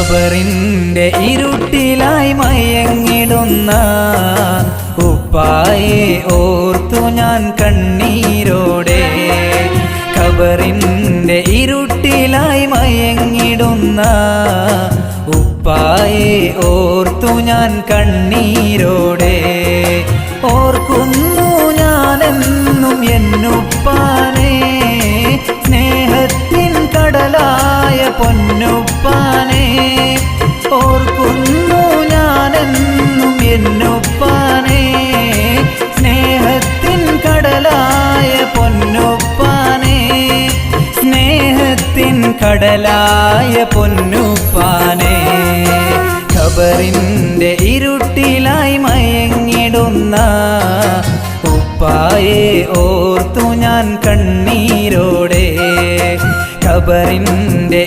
ഖബറിൻ്റെ ഇരുട്ടിലായി മയങ്ങിടുന്ന ഉപ്പായെ ഓർത്തു ഞാൻ കണ്ണീരോടെ. ഖബറിൻ്റെ ഇരുട്ടിലായി മയങ്ങിടുന്ന ഉപ്പായെ ഓർത്തു ഞാൻ കണ്ണീരോടെ. ഓർക്കുന്നു ഞാനെന്നും എന്നുപ്പാനെ, സ്നേഹത്തിൻ കടലായ പൊന്നുപ്പാനെ. ഓർക്കുന്നു ഞാനെന്നും എന്നുപ്പാനെ, സ്നേഹത്തിൻ കടലായ പൊന്നുപ്പാനെ. സ്നേഹത്തിൻ കടലായ പൊന്നുപ്പാനെ. ഖബറിൻ്റെ ഇരുട്ടിലായി മയങ്ങിടുന്ന ഉപ്പായെ ഓർത്തു ഞാൻ കണ്ണീരോടെ. ഖബറിൻ്റെ